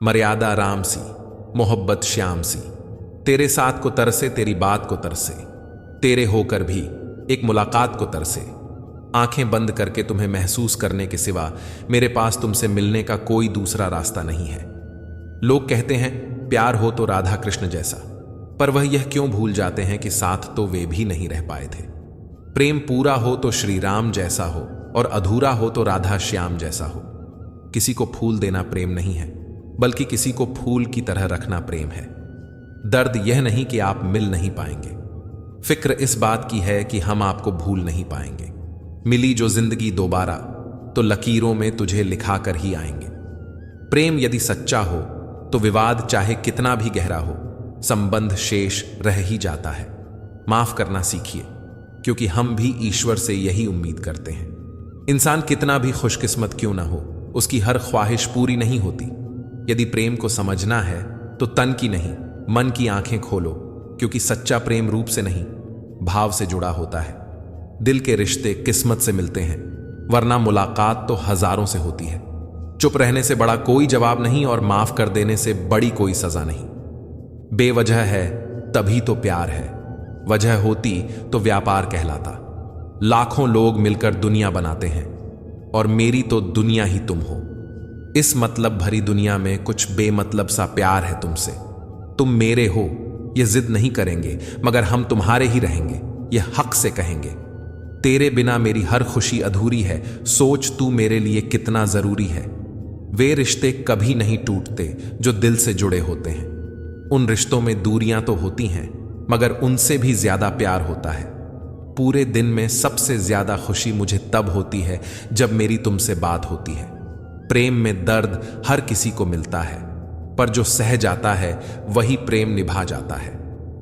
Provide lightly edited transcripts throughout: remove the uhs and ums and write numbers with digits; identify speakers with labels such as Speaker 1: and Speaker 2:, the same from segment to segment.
Speaker 1: मर्यादा राम सी, मोहब्बत श्याम सी। तेरे साथ को तरसे, तेरी बात को तरसे, तेरे होकर भी एक मुलाकात को तरसे। आंखें बंद करके तुम्हें महसूस करने के सिवा मेरे पास तुमसे मिलने का कोई दूसरा रास्ता नहीं है। लोग कहते हैं प्यार हो तो राधा कृष्ण जैसा, पर वह यह क्यों भूल जाते हैं कि साथ तो वे भी नहीं रह पाए थे। प्रेम पूरा हो तो श्री राम जैसा हो, और अधूरा हो तो राधा श्याम जैसा हो। किसी को फूल देना प्रेम नहीं है, बल्कि किसी को फूल की तरह रखना प्रेम है। दर्द यह नहीं कि आप मिल नहीं पाएंगे, फिक्र इस बात की है कि हम आपको भूल नहीं पाएंगे। मिली जो जिंदगी दोबारा, तो लकीरों में तुझे लिखा कर ही आएंगे। प्रेम यदि सच्चा हो तो विवाद चाहे कितना भी गहरा हो, संबंध शेष रह ही जाता है। माफ करना सीखिए, क्योंकि हम भी ईश्वर से यही उम्मीद करते हैं। इंसान कितना भी खुशकिस्मत क्यों ना हो, उसकी हर ख्वाहिश पूरी नहीं होती। यदि प्रेम को समझना है तो तन की नहीं, मन की आंखें खोलो, क्योंकि सच्चा प्रेम रूप से नहीं, भाव से जुड़ा होता है। दिल के रिश्ते किस्मत से मिलते हैं, वरना मुलाकात तो हजारों से होती है। चुप रहने से बड़ा कोई जवाब नहीं, और माफ कर देने से बड़ी कोई सजा नहीं। बेवजह है तभी तो प्यार है, वजह होती तो व्यापार कहलाता। लाखों लोग मिलकर दुनिया बनाते हैं, और मेरी तो दुनिया ही तुम हो। इस मतलब भरी दुनिया में कुछ बेमतलब सा प्यार है तुमसे। तुम मेरे हो ये जिद नहीं करेंगे, मगर हम तुम्हारे ही रहेंगे, ये हक से कहेंगे। तेरे बिना मेरी हर खुशी अधूरी है, सोच तू मेरे लिए कितना जरूरी है। वे रिश्ते कभी नहीं टूटते जो दिल से जुड़े होते हैं। उन रिश्तों में दूरियां तो होती हैं, मगर उनसे भी ज्यादा प्यार होता है। पूरे दिन में सबसे ज्यादा खुशी मुझे तब होती है जब मेरी तुमसे बात होती है। प्रेम में दर्द हर किसी को मिलता है, पर जो सह जाता है वही प्रेम निभा जाता है।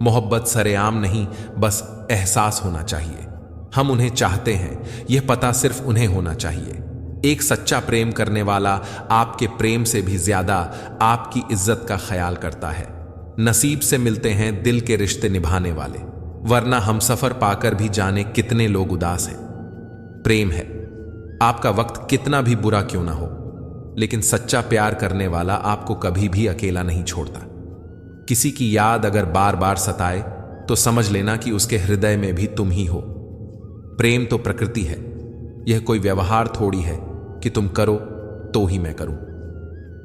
Speaker 1: मोहब्बत सरेआम नहीं, बस एहसास होना चाहिए। हम उन्हें चाहते हैं, यह पता सिर्फ उन्हें होना चाहिए। एक सच्चा प्रेम करने वाला आपके प्रेम से भी ज्यादा आपकी इज्जत का ख्याल करता है। नसीब से मिलते हैं दिल के रिश्ते निभाने वाले, वरना हम सफर पाकर भी जाने कितने लोग उदास हैं। प्रेम है, आपका वक्त कितना भी बुरा क्यों ना हो, लेकिन सच्चा प्यार करने वाला आपको कभी भी अकेला नहीं छोड़ता। किसी की याद अगर बार बार सताए तो समझ लेना कि उसके हृदय में भी तुम ही हो। प्रेम तो प्रकृति है, यह कोई व्यवहार थोड़ी है कि तुम करो तो ही मैं करूं।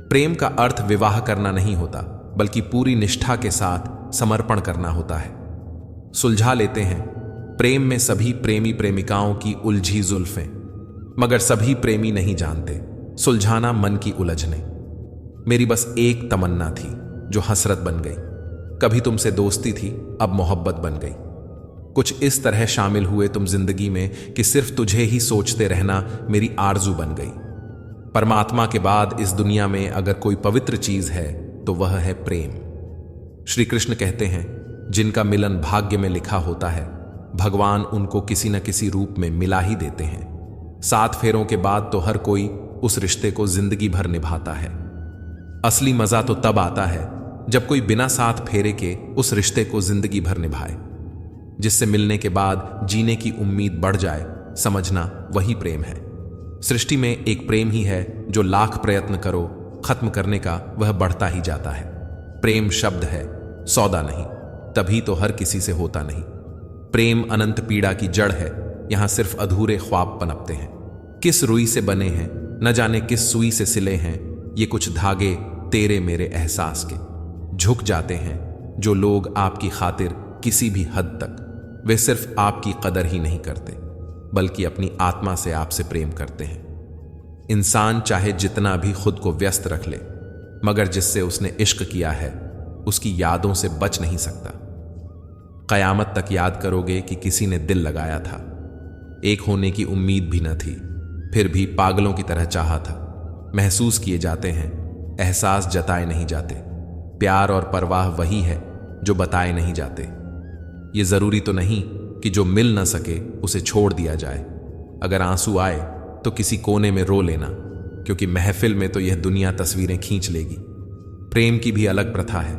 Speaker 1: प्रेम का अर्थ विवाह करना नहीं होता, बल्कि पूरी निष्ठा के साथ समर्पण करना होता है। सुलझा लेते हैं प्रेम में सभी प्रेमी प्रेमिकाओं की उलझी जुल्फें, मगर सभी प्रेमी नहीं जानते सुलझाना मन की उलझने। मेरी बस एक तमन्ना थी जो हसरत बन गई। कभी तुमसे दोस्ती थी, अब मोहब्बत बन गई। कुछ इस तरह शामिल हुए तुम जिंदगी में कि सिर्फ तुझे ही सोचते रहना मेरी आरजू बन गई। परमात्मा के बाद इस दुनिया में अगर कोई पवित्र चीज है तो वह है प्रेम। श्री कृष्ण कहते हैं, जिनका मिलन भाग्य में लिखा होता है, भगवान उनको किसी न किसी रूप में मिला ही देते हैं। 7 फेरों के बाद तो हर कोई उस रिश्ते को जिंदगी भर निभाता है। असली मजा तो तब आता है जब कोई बिना 7 फेरे के उस रिश्ते को जिंदगी भर निभाए, जिससे मिलने के बाद जीने की उम्मीद बढ़ जाए। समझना वही प्रेम है। सृष्टि में एक प्रेम ही है जो लाख प्रयत्न करो खत्म करने का वह बढ़ता ही जाता है। प्रेम शब्द है, सौदा नहीं, तभी तो हर किसी से होता नहीं। प्रेम अनंत पीड़ा की जड़ है, यहां सिर्फ अधूरे ख्वाब पनपते हैं। किस रुई से बने हैं, न जाने किस सुई से सिले हैं ये कुछ धागे तेरे मेरे एहसास के। झुक जाते हैं जो लोग आपकी खातिर किसी भी हद तक, वे सिर्फ आपकी कदर ही नहीं करते, बल्कि अपनी आत्मा से आपसे प्रेम करते हैं। इंसान चाहे जितना भी खुद को व्यस्त रख ले, मगर जिससे उसने इश्क किया है उसकी यादों से बच नहीं सकता। कयामत तक याद करोगे कि किसी ने दिल लगाया था, एक होने की उम्मीद भी न थी, फिर भी पागलों की तरह चाहा था। महसूस किए जाते हैं, एहसास जताए नहीं जाते। प्यार और परवाह वही है जो बताए नहीं जाते। ये जरूरी तो नहीं कि जो मिल न सके उसे छोड़ दिया जाए। अगर आंसू आए तो किसी कोने में रो लेना, क्योंकि महफिल में तो यह दुनिया तस्वीरें खींच लेगी। प्रेम की भी अलग प्रथा है,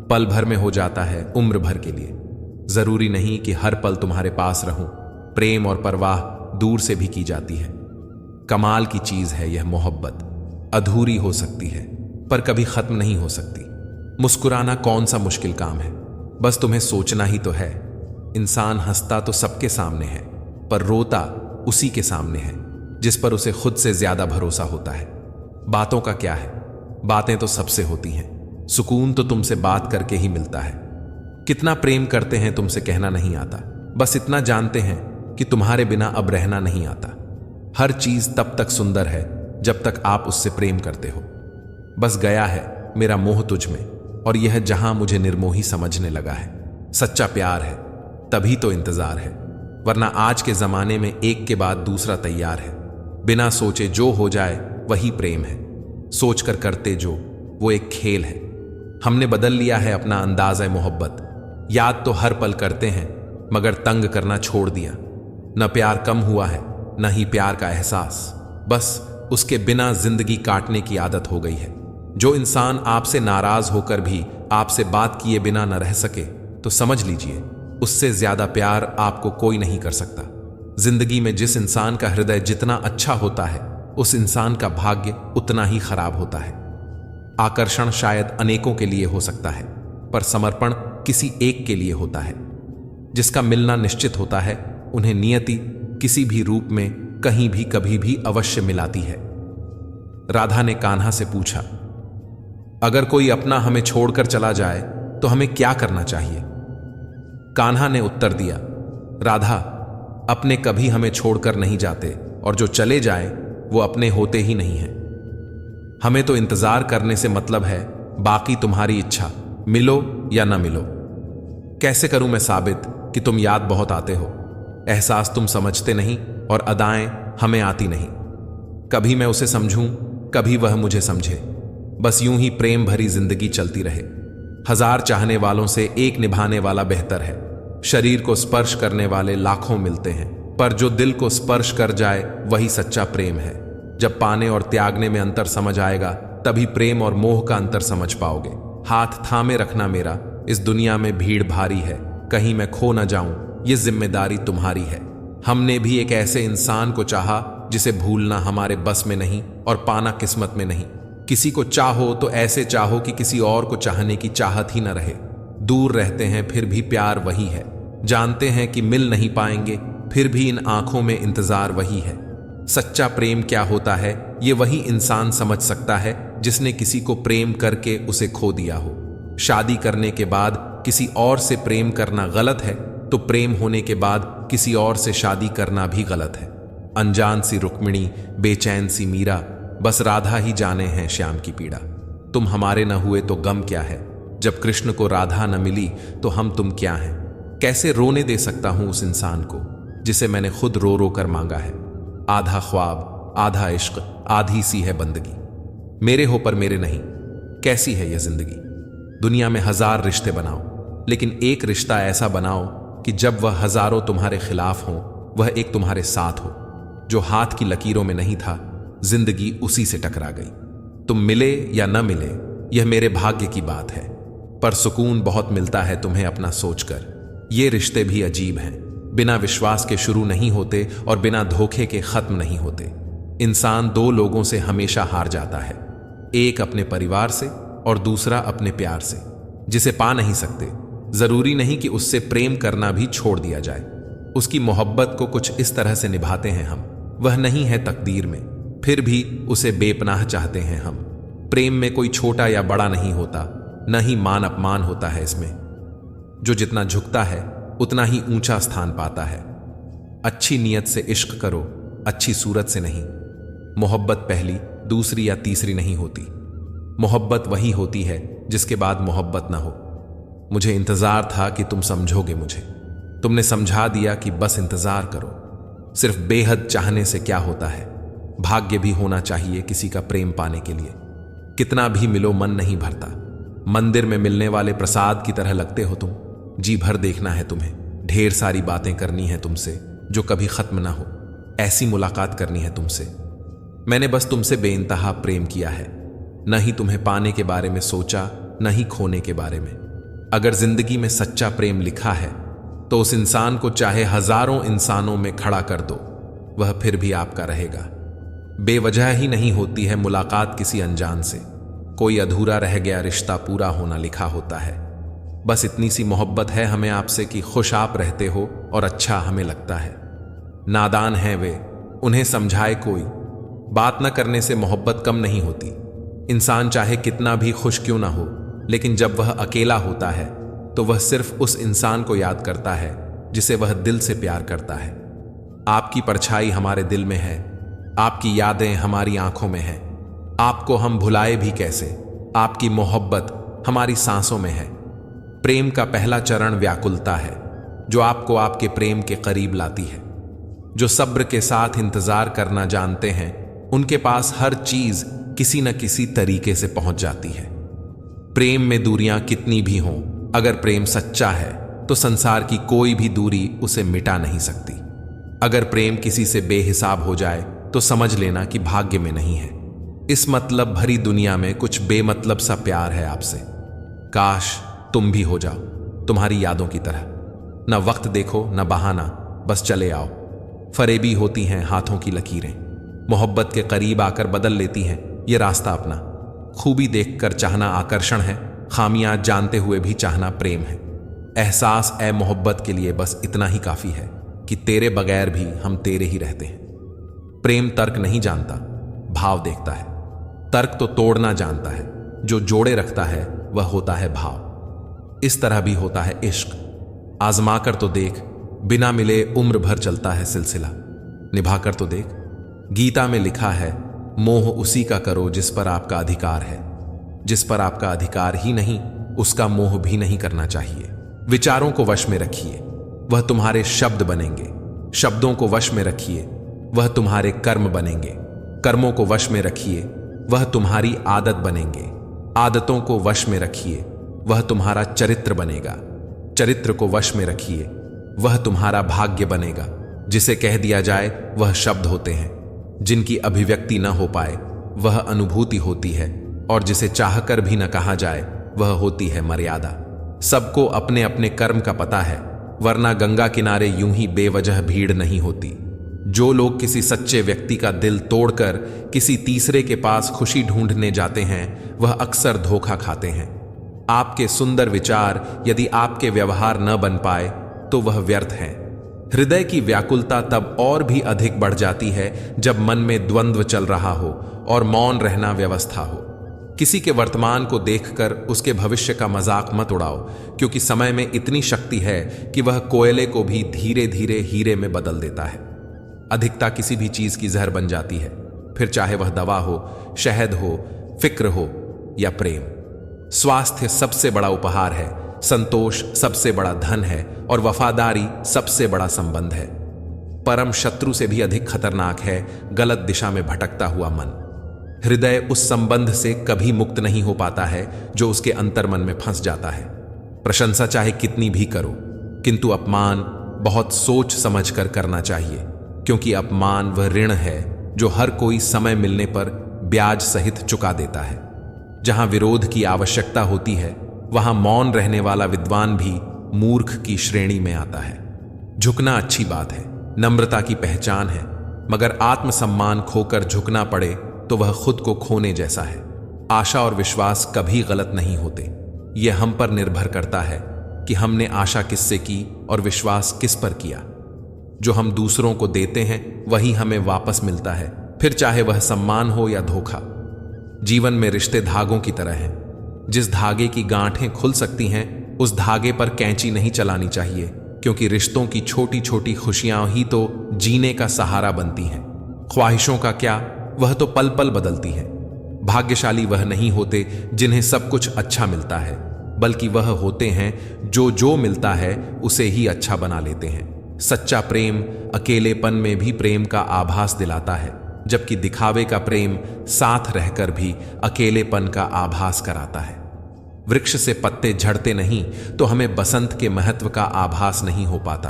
Speaker 1: पल भर में हो जाता है उम्र भर के लिए। जरूरी नहीं कि हर पल तुम्हारे पास रहूं। प्रेम और परवाह दूर से भी की जाती है। कमाल की चीज है यह मोहब्बत, अधूरी हो सकती है पर कभी खत्म नहीं हो सकती। मुस्कुराना कौन सा मुश्किल काम है, बस तुम्हें सोचना ही तो है। इंसान हंसता तो सबके सामने है, पर रोता उसी के सामने है जिस पर उसे खुद से ज्यादा भरोसा होता है। बातों का क्या है, बातें तो सबसे होती हैं। सुकून तो तुमसे बात करके ही मिलता है। कितना प्रेम करते हैं तुमसे कहना नहीं आता, बस इतना जानते हैं कि तुम्हारे बिना अब रहना नहीं आता। हर चीज तब तक सुंदर है जब तक आप उससे प्रेम करते हो। बस गया है मेरा मोह तुझ में, और यह जहां मुझे निर्मोही समझने लगा है। सच्चा प्यार है तभी तो इंतजार है, वरना आज के जमाने में एक के बाद दूसरा तैयार है। बिना सोचे जो हो जाए वही प्रेम है, सोचकर करते जो वो एक खेल है। हमने बदल लिया है अपना अंदाज़े मोहब्बत। याद तो हर पल करते हैं, मगर तंग करना छोड़ दिया। न प्यार कम हुआ है, न ही प्यार का एहसास, बस उसके बिना जिंदगी काटने की आदत हो गई है। जो इंसान आपसे नाराज होकर भी आपसे बात किए बिना न रह सके, तो समझ लीजिए उससे ज्यादा प्यार आपको कोई नहीं कर सकता। जिंदगी में जिस इंसान का हृदय जितना अच्छा होता है, उस इंसान का भाग्य उतना ही खराब होता है। आकर्षण शायद अनेकों के लिए हो सकता है, पर समर्पण किसी एक के लिए होता है। जिसका मिलना निश्चित होता है, उन्हें नियति किसी भी रूप में कहीं भी कभी भी अवश्य मिलाती है। राधा ने कान्हा से पूछा, अगर कोई अपना हमें छोड़कर चला जाए तो हमें क्या करना चाहिए? कान्हा ने उत्तर दिया, राधा, अपने कभी हमें छोड़कर नहीं जाते, और जो चले जाए वो अपने होते ही नहीं हैं। हमें तो इंतजार करने से मतलब है, बाकी तुम्हारी इच्छा, मिलो या ना मिलो। कैसे करूं मैं साबित कि तुम याद बहुत आते हो? एहसास तुम समझते नहीं और अदाएं हमें आती नहीं। कभी मैं उसे समझूं, कभी वह मुझे समझे। बस यूं ही प्रेम भरी जिंदगी चलती रहे। हजार चाहने वालों से एक निभाने वाला बेहतर है। शरीर को स्पर्श करने वाले लाखों मिलते हैं, पर जो दिल को स्पर्श कर जाए वही सच्चा प्रेम है। जब पाने और त्यागने में अंतर समझ आएगा, तभी प्रेम और मोह का अंतर समझ पाओगे। हाथ थामे रखना मेरा, इस दुनिया में भीड़ भारी है, कहीं मैं खो न जाऊं, ये जिम्मेदारी तुम्हारी है। हमने भी एक ऐसे इंसान को चाहा जिसे भूलना हमारे बस में नहीं और पाना किस्मत में नहीं। किसी को चाहो तो ऐसे चाहो कि किसी और को चाहने की चाहत ही न रहे। दूर रहते हैं फिर भी प्यार वही है। जानते हैं कि मिल नहीं पाएंगे, फिर भी इन आंखों में इंतजार वही है। सच्चा प्रेम क्या होता है, ये वही इंसान समझ सकता है जिसने किसी को प्रेम करके उसे खो दिया हो। शादी करने के बाद किसी और से प्रेम करना गलत है, तो प्रेम होने के बाद किसी और से शादी करना भी गलत है। अनजान सी रुक्मिणी, बेचैन सी मीरा, बस राधा ही जाने हैं श्याम की पीड़ा। तुम हमारे न हुए तो गम क्या है, जब कृष्ण को राधा न मिली तो हम तुम क्या हैं। कैसे रोने दे सकता हूं उस इंसान को जिसे मैंने खुद रो रो कर मांगा है। आधा ख्वाब, आधा इश्क, आधी सी है बंदगी। मेरे हो पर मेरे नहीं, कैसी है यह जिंदगी। दुनिया में हजार रिश्ते बनाओ, लेकिन एक रिश्ता ऐसा बनाओ कि जब वह हजारों तुम्हारे खिलाफ हो, वह एक तुम्हारे साथ हो। जो हाथ की लकीरों में नहीं था, जिंदगी उसी से टकरा गई। तुम मिले या न मिले, यह मेरे भाग्य की बात है, पर सुकून बहुत मिलता है तुम्हें अपना सोचकर। ये रिश्ते भी अजीब हैं, बिना विश्वास के शुरू नहीं होते और बिना धोखे के खत्म नहीं होते। इंसान दो लोगों से हमेशा हार जाता है, एक अपने परिवार से और दूसरा अपने प्यार से, जिसे पा नहीं सकते। जरूरी नहीं कि उससे प्रेम करना भी छोड़ दिया जाए। उसकी मोहब्बत को कुछ इस तरह से निभाते हैं हम, वह नहीं है तकदीर में, फिर भी उसे बेपनाह चाहते हैं हम। प्रेम में कोई छोटा या बड़ा नहीं होता, न ही मान अपमान होता है इसमें। जो जितना झुकता है उतना ही ऊंचा स्थान पाता है। अच्छी नीयत से इश्क करो, अच्छी सूरत से नहीं। मोहब्बत पहली, दूसरी या तीसरी नहीं होती। मोहब्बत वही होती है जिसके बाद मोहब्बत ना हो। मुझे इंतजार था कि तुम समझोगे मुझे। तुमने समझा दिया कि बस इंतजार करो। सिर्फ बेहद चाहने से क्या होता है, भाग्य भी होना चाहिए किसी का प्रेम पाने के लिए। कितना भी मिलो मन नहीं भरता। मंदिर में मिलने वाले प्रसाद की तरह लगते हो तुम। जी भर देखना है तुम्हें, ढेर सारी बातें करनी है तुमसे जो कभी खत्म ना हो। ऐसी मुलाकात करनी है तुमसे। मैंने बस तुमसे बेइंतहा प्रेम किया है, न ही तुम्हें पाने के बारे में सोचा, न ही खोने के बारे में। अगर जिंदगी में सच्चा प्रेम लिखा है तो उस इंसान को चाहे हजारों इंसानों में खड़ा कर दो, वह फिर भी आपका रहेगा। बेवजह ही नहीं होती है मुलाकात किसी अनजान से। कोई अधूरा रह गया रिश्ता पूरा होना लिखा होता है। बस इतनी सी मोहब्बत है हमें आपसे कि खुश आप रहते हो और अच्छा हमें लगता है। नादान हैं वे, उन्हें समझाए कोई, बात न करने से मोहब्बत कम नहीं होती। इंसान चाहे कितना भी खुश क्यों ना हो, लेकिन जब वह अकेला होता है तो वह सिर्फ उस इंसान को याद करता है जिसे वह दिल से प्यार करता है। आपकी परछाई हमारे दिल में है, आपकी यादें हमारी आंखों में हैं। आपको हम भुलाए भी कैसे, आपकी मोहब्बत हमारी सांसों में है। प्रेम का पहला चरण व्याकुलता है, जो आपको आपके प्रेम के करीब लाती है। जो सब्र के साथ इंतजार करना जानते हैं, उनके पास हर चीज किसी न किसी तरीके से पहुंच जाती है। प्रेम में दूरियां कितनी भी हों, अगर प्रेम सच्चा है तो संसार की कोई भी दूरी उसे मिटा नहीं सकती। अगर प्रेम किसी से बेहिसाब हो जाए तो समझ लेना कि भाग्य में नहीं है। इस मतलब भरी दुनिया में कुछ बेमतलब सा प्यार है आपसे। काश तुम भी हो जाओ तुम्हारी यादों की तरह। न वक्त देखो न बहाना, बस चले आओ। फरेबी होती हैं हाथों की लकीरें, मोहब्बत के करीब आकर बदल लेती हैं ये रास्ता अपना। खूबी देखकर चाहना आकर्षण है, खामियां जानते हुए भी चाहना प्रेम है। एहसास ए मोहब्बत के लिए बस इतना ही काफी है कि तेरे बगैर भी हम तेरे ही रहते हैं। प्रेम तर्क नहीं जानता, भाव देखता है। तर्क तो तोड़ना जानता है, जो जोड़े रखता है वह होता है भाव। इस तरह भी होता है इश्क, आजमा कर तो देख, बिना मिले उम्र भर चलता है सिलसिला। निभा कर तो देख, गीता में लिखा है, मोह उसी का करो जिस पर आपका अधिकार है। जिस पर आपका अधिकार ही नहीं, उसका मोह भी नहीं करना चाहिए। विचारों को वश में रखिए, वह तुम्हारे शब्द बनेंगे। शब्दों को वश में रखिए, वह तुम्हारे कर्म बनेंगे। कर्मों को वश में रखिए, वह तुम्हारी आदत बनेंगे। आदतों को वश में रखिए, वह तुम्हारा चरित्र बनेगा। चरित्र को वश में रखिए, वह तुम्हारा भाग्य बनेगा। जिसे कह दिया जाए वह शब्द होते हैं, जिनकी अभिव्यक्ति न हो पाए वह अनुभूति होती है, और जिसे चाहकर भी न कहा जाए वह होती है मर्यादा। सबको अपने अपने कर्म का पता है, वरना गंगा किनारे यूं ही बेवजह भीड़ नहीं होती। जो लोग किसी सच्चे व्यक्ति का दिल तोड़कर किसी तीसरे के पास खुशी ढूंढने जाते हैं, वह अक्सर धोखा खाते हैं। आपके सुंदर विचार यदि आपके व्यवहार न बन पाए तो वह व्यर्थ हैं। हृदय की व्याकुलता तब और भी अधिक बढ़ जाती है जब मन में द्वंद्व चल रहा हो और मौन रहना व्यवस्था हो। किसी के वर्तमान को देखकर उसके भविष्य का मजाक मत उड़ाओ, क्योंकि समय में इतनी शक्ति है कि वह कोयले को भी धीरे धीरे हीरे में बदल देता है। अधिकता किसी भी चीज की जहर बन जाती है, फिर चाहे वह दवा हो, शहद हो, फिक्र हो या प्रेम। स्वास्थ्य सबसे बड़ा उपहार है, संतोष सबसे बड़ा धन है और वफादारी सबसे बड़ा संबंध है। परम शत्रु से भी अधिक खतरनाक है गलत दिशा में भटकता हुआ मन। हृदय उस संबंध से कभी मुक्त नहीं हो पाता है जो उसके अंतर्मन में फंस जाता है। प्रशंसा चाहे कितनी भी करो, किंतु अपमान बहुत सोच समझ कर करना चाहिए, क्योंकि अपमान वह ऋण है जो हर कोई समय मिलने पर ब्याज सहित चुका देता है। जहां विरोध की आवश्यकता होती है, वहां मौन रहने वाला विद्वान भी मूर्ख की श्रेणी में आता है। झुकना अच्छी बात है, नम्रता की पहचान है, मगर आत्मसम्मान खोकर झुकना पड़े तो वह खुद को खोने जैसा है। आशा और विश्वास कभी गलत नहीं होते। यह हम पर निर्भर करता है कि हमने आशा किससे की और विश्वास किस पर किया। जो हम दूसरों को देते हैं वही हमें वापस मिलता है, फिर चाहे वह सम्मान हो या धोखा। जीवन में रिश्ते धागों की तरह हैं। जिस धागे की गांठें खुल सकती हैं, उस धागे पर कैंची नहीं चलानी चाहिए, क्योंकि रिश्तों की छोटी छोटी खुशियां ही तो जीने का सहारा बनती हैं। ख्वाहिशों का क्या, वह तो पल पल बदलती हैं। भाग्यशाली वह नहीं होते जिन्हें सब कुछ अच्छा मिलता है, बल्कि वह होते हैं जो मिलता है उसे ही अच्छा बना लेते हैं। सच्चा प्रेम अकेलेपन में भी प्रेम का आभास दिलाता है, जबकि दिखावे का प्रेम साथ रहकर भी अकेलेपन का आभास कराता है। वृक्ष से पत्ते झड़ते नहीं तो हमें बसंत के महत्व का आभास नहीं हो पाता।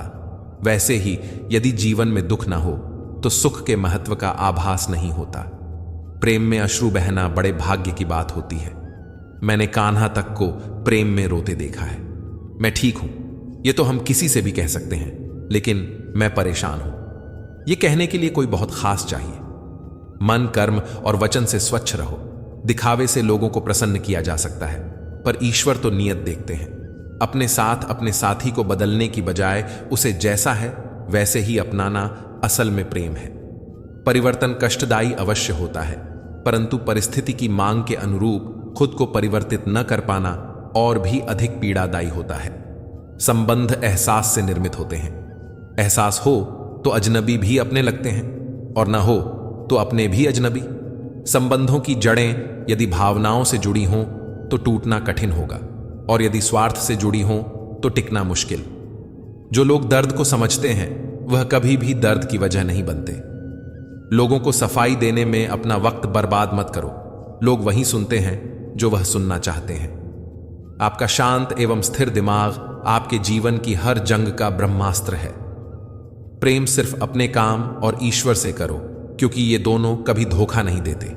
Speaker 1: वैसे ही यदि जीवन में दुख ना हो तो सुख के महत्व का आभास नहीं होता। प्रेम में अश्रु बहना बड़े भाग्य की बात होती है। मैंने कान्हा तक को प्रेम में रोते देखा है। मैं ठीक हूं, यह तो हम किसी से भी कह सकते हैं, लेकिन मैं परेशान हूं, यह कहने के लिए कोई बहुत खास चाहिए। मन, कर्म और वचन से स्वच्छ रहो। दिखावे से लोगों को प्रसन्न किया जा सकता है, पर ईश्वर तो नियत देखते हैं। अपने साथ अपने साथी को बदलने की बजाय उसे जैसा है वैसे ही अपनाना असल में प्रेम है। परिवर्तन कष्टदायी अवश्य होता है, परंतु परिस्थिति की मांग के अनुरूप खुद को परिवर्तित न कर पाना और भी अधिक पीड़ादायी होता है। संबंध एहसास से निर्मित होते हैं। एहसास हो तो अजनबी भी अपने लगते हैं, और न हो तो अपने भी अजनबी। संबंधों की जड़ें यदि भावनाओं से जुड़ी हों तो टूटना कठिन होगा, और यदि स्वार्थ से जुड़ी हों तो टिकना मुश्किल। जो लोग दर्द को समझते हैं वह कभी भी दर्द की वजह नहीं बनते। लोगों को सफाई देने में अपना वक्त बर्बाद मत करो। लोग वही सुनते हैं जो वह सुनना चाहते हैं। आपका शांत एवं स्थिर दिमाग आपके जीवन की हर जंग का ब्रह्मास्त्र है। प्रेम सिर्फ अपने काम और ईश्वर से करो, क्योंकि ये दोनों कभी धोखा नहीं देते।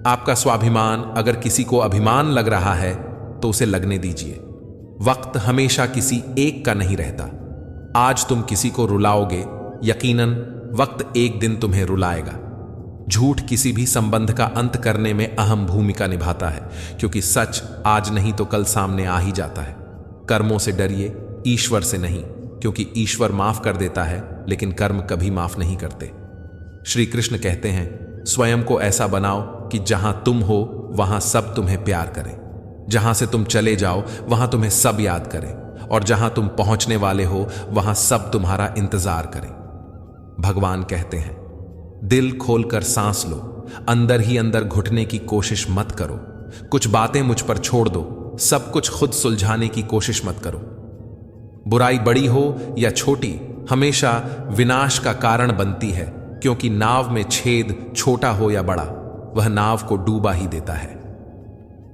Speaker 1: आपका स्वाभिमान अगर किसी को अभिमान लग रहा है तो उसे लगने दीजिए। वक्त हमेशा किसी एक का नहीं रहता। आज तुम किसी को रुलाओगे, यकीनन वक्त एक दिन तुम्हें रुलाएगा। झूठ किसी भी संबंध का अंत करने में अहम भूमिका निभाता है, क्योंकि सच आज नहीं तो कल सामने आ ही जाता है। कर्मों से डरिए, ईश्वर से नहीं, क्योंकि ईश्वर माफ कर देता है लेकिन कर्म कभी माफ नहीं करते। श्री कृष्ण कहते हैं, स्वयं को ऐसा बनाओ कि जहां तुम हो वहां सब तुम्हें प्यार करें, जहां से तुम चले जाओ वहां तुम्हें सब याद करें, और जहां तुम पहुंचने वाले हो वहां सब तुम्हारा इंतजार करें। भगवान कहते हैं, दिल खोलकर सांस लो, अंदर ही अंदर घुटने की कोशिश मत करो। कुछ बातें मुझ पर छोड़ दो, सब कुछ खुद सुलझाने की कोशिश मत करो। बुराई बड़ी हो या छोटी हमेशा विनाश का कारण बनती है, क्योंकि नाव में छेद छोटा हो या बड़ा वह नाव को डूबा ही देता है।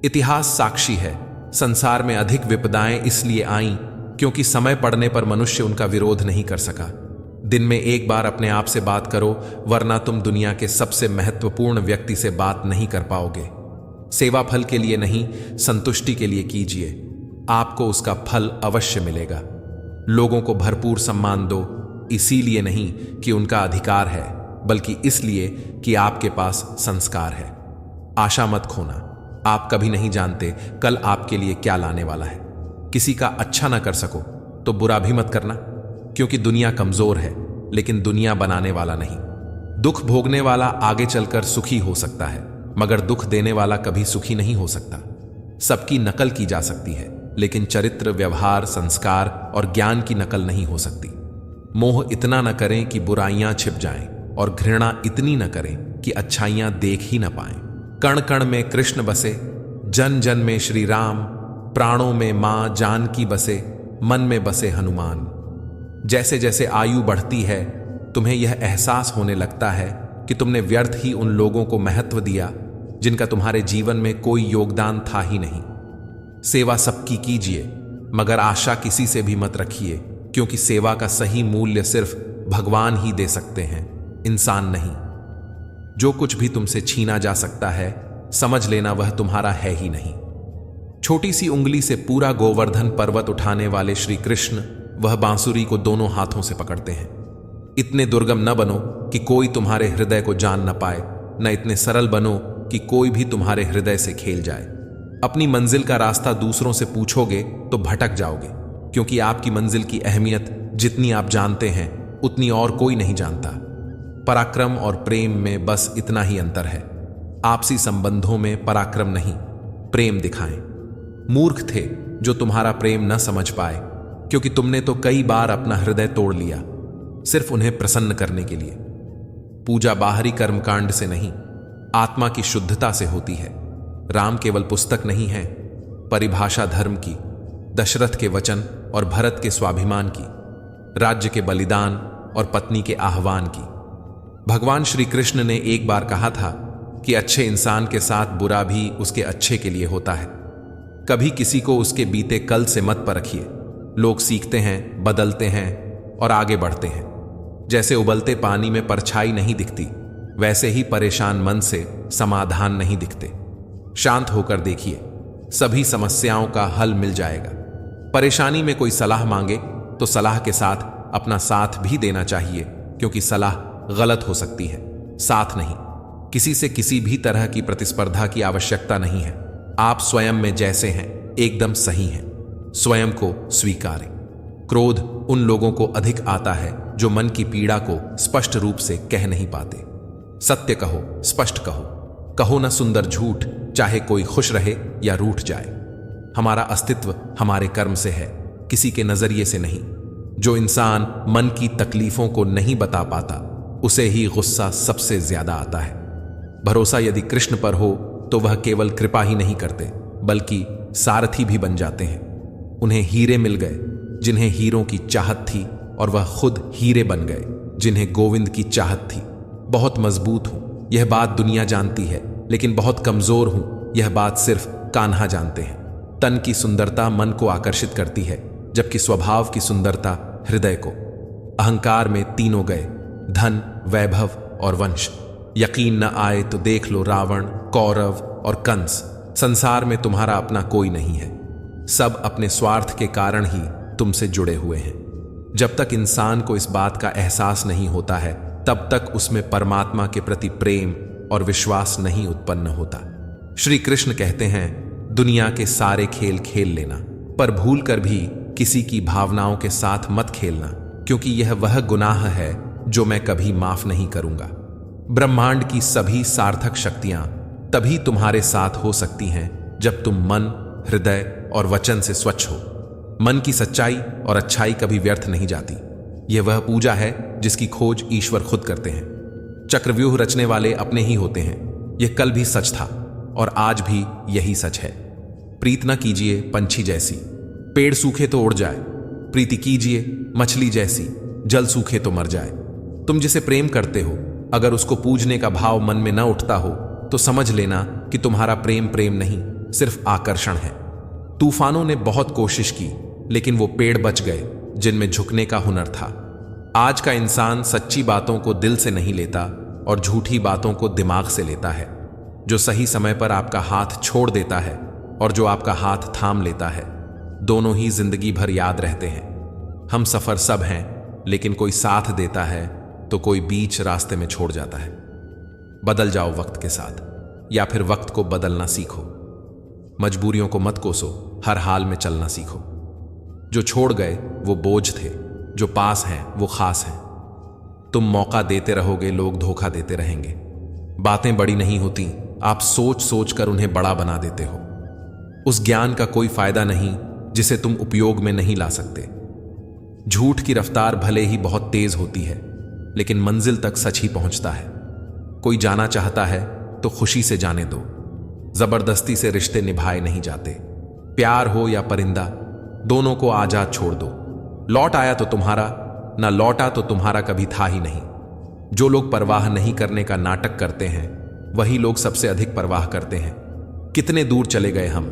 Speaker 1: इतिहास साक्षी है, संसार में अधिक विपदाएं इसलिए आईं क्योंकि समय पड़ने पर मनुष्य उनका विरोध नहीं कर सका। दिन में एक बार अपने आप से बात करो, वरना तुम दुनिया के सबसे महत्वपूर्ण व्यक्ति से बात नहीं कर पाओगे। सेवा फल के लिए नहीं, संतुष्टि के लिए कीजिए, आपको उसका फल अवश्य मिलेगा। लोगों को भरपूर सम्मान दो, इसीलिए नहीं कि उनका अधिकार है, बल्कि इसलिए कि आपके पास संस्कार है। आशा मत खोना, आप कभी नहीं जानते कल आपके लिए क्या लाने वाला है। किसी का अच्छा ना कर सको तो बुरा भी मत करना, क्योंकि दुनिया कमजोर है लेकिन दुनिया बनाने वाला नहीं। दुख भोगने वाला आगे चलकर सुखी हो सकता है, मगर दुख देने वाला कभी सुखी नहीं हो सकता। सबकी नकल की जा सकती है, लेकिन चरित्र, व्यवहार, संस्कार और ज्ञान की नकल नहीं हो सकती। मोह इतना न करें कि बुराइयां छिप जाएं, और घृणा इतनी न करें कि अच्छाइयां देख ही न पाएं। कण कण में कृष्ण बसे, जन जन में श्री राम, प्राणों में मां जानकी बसे, मन में बसे हनुमान। जैसे जैसे आयु बढ़ती है तुम्हें यह एहसास होने लगता है कि तुमने व्यर्थ ही उन लोगों को महत्व दिया जिनका तुम्हारे जीवन में कोई योगदान था ही नहीं। सेवा सबकी कीजिए, मगर आशा किसी से भी मत रखिए, क्योंकि सेवा का सही मूल्य सिर्फ भगवान ही दे सकते हैं, इंसान नहीं। जो कुछ भी तुमसे छीना जा सकता है, समझ लेना वह तुम्हारा है ही नहीं। छोटी सी उंगली से पूरा गोवर्धन पर्वत उठाने वाले श्री कृष्ण वह बांसुरी को दोनों हाथों से पकड़ते हैं। इतने दुर्गम न बनो कि कोई तुम्हारे हृदय को जान न पाए, न इतने सरल बनो कि कोई भी तुम्हारे हृदय से खेल जाए। अपनी मंजिल का रास्ता दूसरों से पूछोगे तो भटक जाओगे, क्योंकि आपकी मंजिल की अहमियत जितनी आप जानते हैं उतनी और कोई नहीं जानता। पराक्रम और प्रेम में बस इतना ही अंतर है। आपसी संबंधों में पराक्रम नहीं, प्रेम दिखाएं। मूर्ख थे जो तुम्हारा प्रेम न समझ पाए, क्योंकि तुमने तो कई बार अपना हृदय तोड़ लिया सिर्फ उन्हें प्रसन्न करने के लिए। पूजा बाहरी कर्मकांड से नहीं, आत्मा की शुद्धता से होती है। राम केवल पुस्तक नहीं है, परिभाषा धर्म की, दशरथ के वचन और भरत के स्वाभिमान की, राज्य के बलिदान और पत्नी के आह्वान की। भगवान श्री कृष्ण ने एक बार कहा था कि अच्छे इंसान के साथ बुरा भी उसके अच्छे के लिए होता है। कभी किसी को उसके बीते कल से मत परखिए। लोग सीखते हैं, बदलते हैं और आगे बढ़ते हैं। जैसे उबलते पानी में परछाई नहीं दिखती, वैसे ही परेशान मन से समाधान नहीं दिखते। शांत होकर देखिए, सभी समस्याओं का हल मिल जाएगा। परेशानी में कोई सलाह मांगे तो सलाह के साथ अपना साथ भी देना चाहिए, क्योंकि सलाह गलत हो सकती है, साथ नहीं। किसी से किसी भी तरह की प्रतिस्पर्धा की आवश्यकता नहीं है। आप स्वयं में जैसे हैं एकदम सही हैं। स्वयं को स्वीकारें। क्रोध उन लोगों को अधिक आता है जो मन की पीड़ा को स्पष्ट रूप से कह नहीं पाते। सत्य कहो, स्पष्ट कहो। कहो न सुंदर झूठ, चाहे कोई खुश रहे या रूठ जाए। हमारा अस्तित्व हमारे कर्म से है, किसी के नजरिए से नहीं। जो इंसान मन की तकलीफों को नहीं बता पाता, उसे ही गुस्सा सबसे ज्यादा आता है। भरोसा यदि कृष्ण पर हो तो वह केवल कृपा ही नहीं करते, बल्कि सारथी भी बन जाते हैं। उन्हें हीरे मिल गए जिन्हें हीरों की चाहत थी, और वह खुद हीरे बन गए जिन्हें गोविंद की चाहत थी। बहुत मजबूत हूं, यह बात दुनिया जानती है, लेकिन बहुत कमजोर हूं, यह बात सिर्फ कान्हा जानते हैं। तन की सुंदरता मन को आकर्षित करती है, जबकि स्वभाव की सुंदरता हृदय को। अहंकार में तीनों गए, धन, वैभव और वंश। यकीन न आए तो देख लो रावण, कौरव और कंस। संसार में तुम्हारा अपना कोई नहीं है। सब अपने स्वार्थ के कारण ही तुमसे जुड़े हुए हैं। जब तक इंसान को इस बात का एहसास नहीं होता है, तब तक उसमें परमात्मा के प्रति प्रेम और विश्वास नहीं उत्पन्न होता। श्री कृष्ण कहते हैं, दुनिया के सारे खेल खेल लेना, पर भूल कर भी किसी की भावनाओं के साथ मत खेलना, क्योंकि यह वह गुनाह है जो मैं कभी माफ नहीं करूंगा। ब्रह्मांड की सभी सार्थक शक्तियां तभी तुम्हारे साथ हो सकती हैं जब तुम मन, हृदय और वचन से स्वच्छ हो। मन की सच्चाई और अच्छाई कभी व्यर्थ नहीं जाती। यह वह पूजा है जिसकी खोज ईश्वर खुद करते हैं। चक्रव्यूह रचने वाले अपने ही होते हैं। यह कल भी सच था और आज भी यही सच है। प्रीत न कीजिए पंछी जैसी, पेड़ सूखे तो उड़ जाए। प्रीति कीजिए मछली जैसी, जल सूखे तो मर जाए। तुम जिसे प्रेम करते हो, अगर उसको पूजने का भाव मन में न उठता हो, तो समझ लेना कि तुम्हारा प्रेम प्रेम नहीं, सिर्फ आकर्षण है। तूफानों ने बहुत कोशिश की, लेकिन वो पेड़ बच गए जिनमें झुकने का हुनर था। आज का इंसान सच्ची बातों को दिल से नहीं लेता और झूठी बातों को दिमाग से लेता है। जो सही समय पर आपका हाथ छोड़ देता है और जो आपका हाथ थाम लेता है, दोनों ही जिंदगी भर याद रहते हैं। हम सफर सब हैं, लेकिन कोई साथ देता है तो कोई बीच रास्ते में छोड़ जाता है। बदल जाओ वक्त के साथ, या फिर वक्त को बदलना सीखो। मजबूरियों को मत कोसो, हर हाल में चलना सीखो। जो छोड़ गए वो बोझ थे, जो पास हैं वो खास हैं। तुम मौका देते रहोगे, लोग धोखा देते रहेंगे। बातें बड़ी नहीं होती, आप सोच सोच कर उन्हें बड़ा बना देते हो। उस ज्ञान का कोई फायदा नहीं जिसे तुम उपयोग में नहीं ला सकते। झूठ की रफ्तार भले ही बहुत तेज होती है, लेकिन मंजिल तक सच ही पहुंचता है। कोई जाना चाहता है तो खुशी से जाने दो। जबरदस्ती से रिश्ते निभाए नहीं जाते। प्यार हो या परिंदा, दोनों को आजाद छोड़ दो। लौट आया तो तुम्हारा, ना लौटा तो तुम्हारा कभी था ही नहीं। जो लोग परवाह नहीं करने का नाटक करते हैं, वही लोग सबसे अधिक परवाह करते हैं। कितने दूर चले गए हम,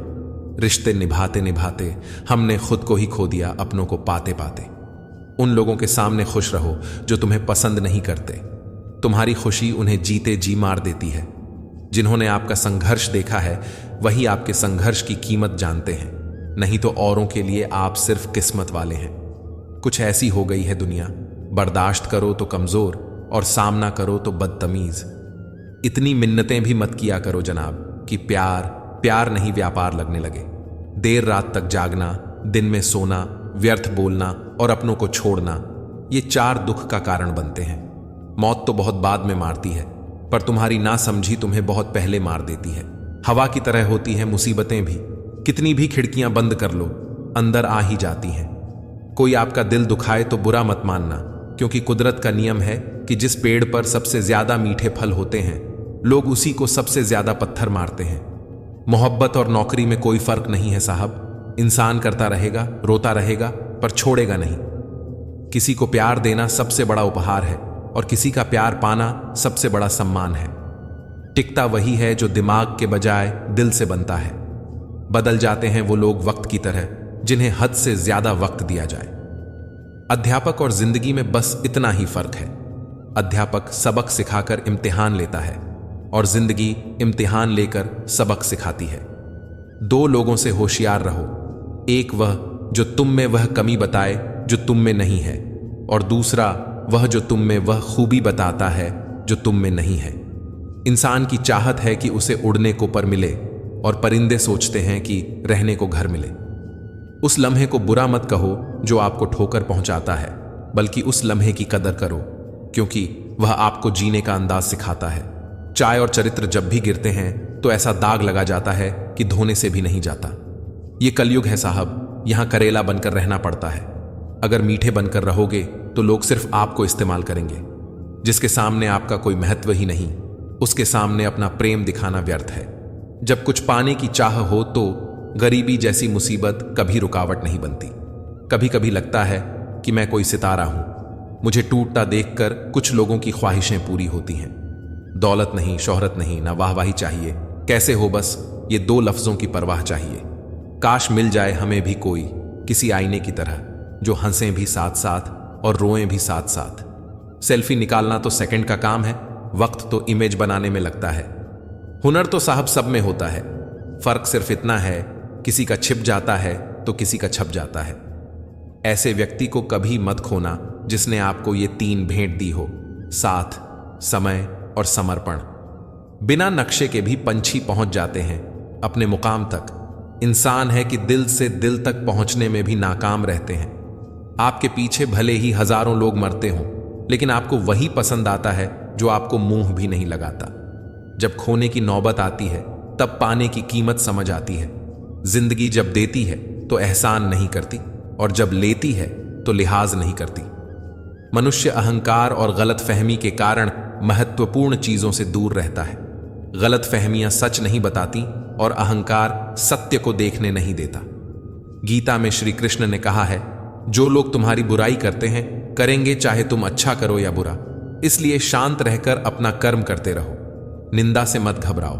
Speaker 1: रिश्ते निभाते निभाते हमने खुद को ही खो दिया अपनों को पाते पाते। उन लोगों के सामने खुश रहो जो तुम्हें पसंद नहीं करते। तुम्हारी खुशी उन्हें जीते जी मार देती है। जिन्होंने आपका संघर्ष देखा है, वही आपके संघर्ष की कीमत जानते हैं। नहीं तो औरों के लिए आप सिर्फ किस्मत वाले हैं। कुछ ऐसी हो गई है दुनिया, बर्दाश्त करो तो कमजोर और सामना करो तो बदतमीज। इतनी मिन्नतें भी मत किया करो जनाब कि प्यार प्यार नहीं व्यापार लगने लगे। देर रात तक जागना, दिन में सोना, व्यर्थ बोलना और अपनों को छोड़ना, ये 4 दुख का कारण बनते हैं। मौत तो बहुत बाद में मारती है, पर तुम्हारी ना समझी तुम्हें बहुत पहले मार देती है। हवा की तरह होती है मुसीबतें भी। कितनी भी खिड़कियां बंद कर लो, अंदर आ ही जाती हैं। कोई आपका दिल दुखाए तो बुरा मत मानना, क्योंकि कुदरत का नियम है कि जिस पेड़ पर सबसे ज्यादा मीठे फल होते हैं, लोग उसी को सबसे ज्यादा पत्थर मारते हैं। मोहब्बत और नौकरी में कोई फर्क नहीं है साहब। इंसान करता रहेगा, रोता रहेगा, पर छोड़ेगा नहीं। किसी को प्यार देना सबसे बड़ा उपहार है और किसी का प्यार पाना सबसे बड़ा सम्मान है। टिकता वही है जो दिमाग के बजाय दिल से बनता है। बदल जाते हैं वो लोग वक्त की तरह जिन्हें हद से ज्यादा वक्त दिया जाए। अध्यापक और जिंदगी में बस इतना ही फर्क है। अध्यापक सबक सिखाकर इम्तिहान लेता है और जिंदगी इम्तिहान लेकर सबक सिखाती है। 2 लोगों से होशियार रहो, एक वह जो तुम में वह कमी बताए जो तुम में नहीं है, और दूसरा वह जो तुम में वह खूबी बताता है जो तुम में नहीं है। इंसान की चाहत है कि उसे उड़ने को पर मिले और परिंदे सोचते हैं कि रहने को घर मिले। उस लम्हे को बुरा मत कहो जो आपको ठोकर पहुंचाता है, बल्कि उस लम्हे की कदर करो क्योंकि वह आपको जीने का अंदाज सिखाता है। चाय और चरित्र जब भी गिरते हैं तो ऐसा दाग लगा जाता है कि धोने से भी नहीं जाता। ये कलयुग है साहब, यहां करेला बनकर रहना पड़ता है। अगर मीठे बनकर रहोगे तो लोग सिर्फ आपको इस्तेमाल करेंगे। जिसके सामने आपका कोई महत्व ही नहीं, उसके सामने अपना प्रेम दिखाना व्यर्थ है। जब कुछ पाने की चाह हो तो गरीबी जैसी मुसीबत कभी रुकावट नहीं बनती। कभी कभी लगता है कि मैं कोई सितारा हूं, मुझे टूटता देखकर कुछ लोगों की ख्वाहिशें पूरी होती हैं। दौलत नहीं, शोहरत नहीं, ना वाहवाही चाहिए, कैसे हो बस ये दो लफ्जों की परवाह चाहिए। काश मिल जाए हमें भी कोई किसी आईने की तरह, जो हंसें भी साथ साथ और रोएं भी साथ साथ। सेल्फी निकालना तो सेकंड का काम है, वक्त तो इमेज बनाने में लगता है। हुनर तो साहब सब में होता है, फर्क सिर्फ इतना है किसी का छिप जाता है तो किसी का छप जाता है। ऐसे व्यक्ति को कभी मत खोना जिसने आपको ये तीन भेंट दी हो, साथ, समय और समर्पण। बिना नक्शे के भी पंछी पहुंच जाते हैं अपने मुकाम तक। इंसान है कि दिल से दिल तक पहुंचने में भी नाकाम रहते हैं। आपके पीछे भले ही हजारों लोग मरते हों, लेकिन आपको वही पसंद आता है जो आपको मुंह भी नहीं लगाता। जब खोने की नौबत आती है तब पाने की कीमत समझ आती है। जिंदगी जब देती है तो एहसान नहीं करती, और जब लेती है तो लिहाज नहीं करती। मनुष्य अहंकार और गलत फहमी के कारण महत्वपूर्ण चीजों से दूर रहता है। गलत फहमियां सच नहीं बताती और अहंकार सत्य को देखने नहीं देता। गीता में श्री कृष्ण ने कहा है, जो लोग तुम्हारी बुराई करते हैं करेंगे चाहे तुम अच्छा करो या बुरा, इसलिए शांत रहकर अपना कर्म करते रहो। निंदा से मत घबराओ,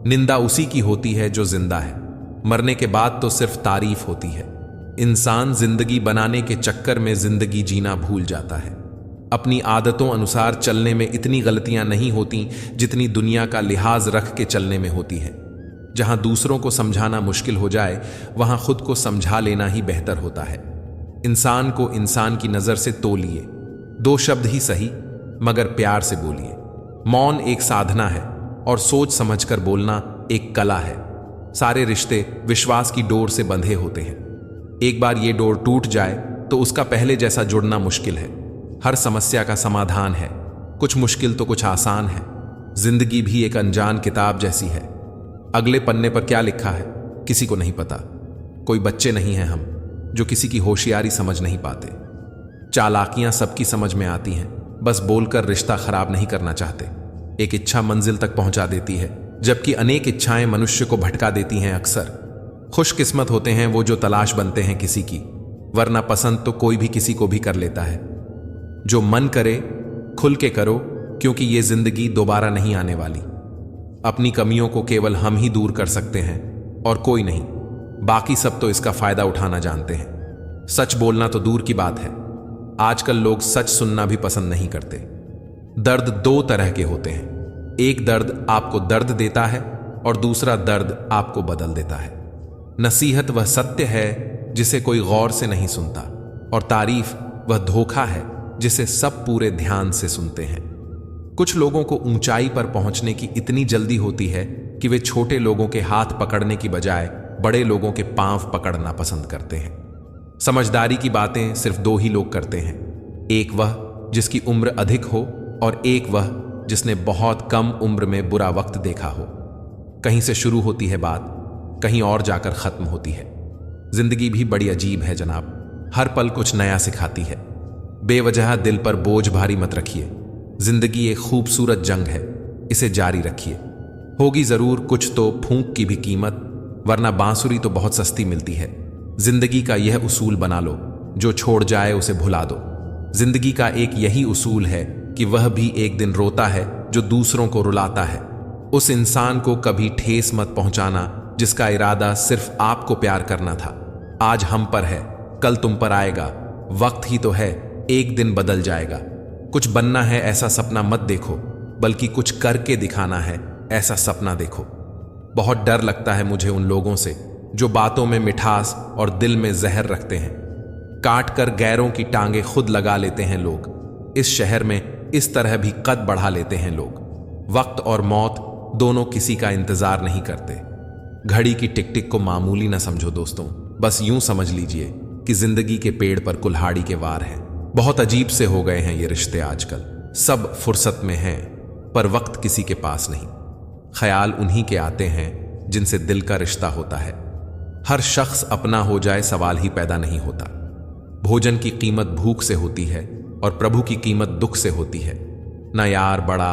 Speaker 1: निंदा उसी की होती है जो जिंदा है। मरने के बाद तो सिर्फ तारीफ होती है। इंसान जिंदगी बनाने के चक्कर में जिंदगी जीना भूल जाता है। अपनी आदतों अनुसार चलने में इतनी गलतियां नहीं होती जितनी दुनिया का लिहाज रख के चलने में होती है। जहां दूसरों को समझाना मुश्किल हो जाए वहां खुद को समझा लेना ही बेहतर होता है। इंसान को इंसान की नजर से तोलिए, दो शब्द ही सही मगर प्यार से बोलिए। मौन एक साधना है और सोच समझकर बोलना एक कला है। सारे रिश्ते विश्वास की डोर से बंधे होते हैं। एक बार ये डोर टूट जाए तो उसका पहले जैसा जुड़ना मुश्किल है। हर समस्या का समाधान है, कुछ मुश्किल तो कुछ आसान है। जिंदगी भी एक अनजान किताब जैसी है। अगले पन्ने पर क्या लिखा है किसी को नहीं पता। कोई बच्चे नहीं हैं हम जो किसी की होशियारी समझ नहीं पाते। चालाकियां सबकी समझ में आती हैं, बस बोलकर रिश्ता खराब नहीं करना चाहते। एक इच्छा मंजिल तक पहुंचा देती है, जबकि अनेक इच्छाएं मनुष्य को भटका देती हैं। अक्सर खुशकिस्मत होते हैं वो जो तलाश बनते हैं किसी की, वरना पसंद तो कोई भी किसी को भी कर लेता है। जो मन करे खुल के करो, क्योंकि ये जिंदगी दोबारा नहीं आने वाली। अपनी कमियों को केवल हम ही दूर कर सकते हैं और कोई नहीं। बाकी सब तो इसका फायदा उठाना जानते हैं। सच बोलना तो दूर की बात है, आजकल लोग सच सुनना भी पसंद नहीं करते। दर्द दो तरह के होते हैं, एक दर्द आपको दर्द देता है और दूसरा दर्द आपको बदल देता है। नसीहत वह सत्य है जिसे कोई गौर से नहीं सुनता, और तारीफ वह धोखा है जिसे सब पूरे ध्यान से सुनते हैं। कुछ लोगों को ऊंचाई पर पहुंचने की इतनी जल्दी होती है कि वे छोटे लोगों के हाथ पकड़ने की बजाय बड़े लोगों के पांव पकड़ना पसंद करते हैं। समझदारी की बातें सिर्फ दो ही लोग करते हैं, एक वह जिसकी उम्र अधिक हो और एक वह जिसने बहुत कम उम्र में बुरा वक्त देखा हो। कहीं से शुरू होती है बात, कहीं और जाकर खत्म होती है। जिंदगी भी बड़ी अजीब है जनाब, हर पल कुछ नया सिखाती है। बेवजह दिल पर बोझ भारी मत रखिए। जिंदगी एक खूबसूरत जंग है, इसे जारी रखिए। होगी जरूर कुछ तो फूंक की भी कीमत, वरना बांसुरी तो बहुत सस्ती मिलती है। जिंदगी का यह उसूल बना लो, जो छोड़ जाए उसे भुला दो। जिंदगी का एक यही उसूल है कि वह भी एक दिन रोता है जो दूसरों को रुलाता है। उस इंसान को कभी ठेस मत पहुंचाना जिसका इरादा सिर्फ आपको प्यार करना था। आज हम पर है, कल तुम पर आएगा। वक्त ही तो है, एक दिन बदल जाएगा। कुछ बनना है ऐसा सपना मत देखो, बल्कि कुछ करके दिखाना है ऐसा सपना देखो। बहुत डर लगता है मुझे उन लोगों से जो बातों में मिठास और दिल में जहर रखते हैं। काट कर गैरों की टांगे खुद लगा लेते हैं लोग। इस शहर में इस तरह भी कद बढ़ा लेते हैं लोग। वक्त और मौत दोनों किसी का इंतजार नहीं करते। घड़ी की टिक टिक को मामूली ना समझो दोस्तों, बस यूं समझ लीजिए कि जिंदगी के पेड़ पर कुल्हाड़ी के वार हैं। बहुत अजीब से हो गए हैं ये रिश्ते आजकल। सब फुर्सत में हैं पर वक्त किसी के पास नहीं। ख्याल उन्हीं के आते हैं जिनसे दिल का रिश्ता होता है। हर शख्स अपना हो जाए सवाल ही पैदा नहीं होता। भोजन की कीमत भूख से होती है और प्रभु की कीमत दुख से होती है। न यार बड़ा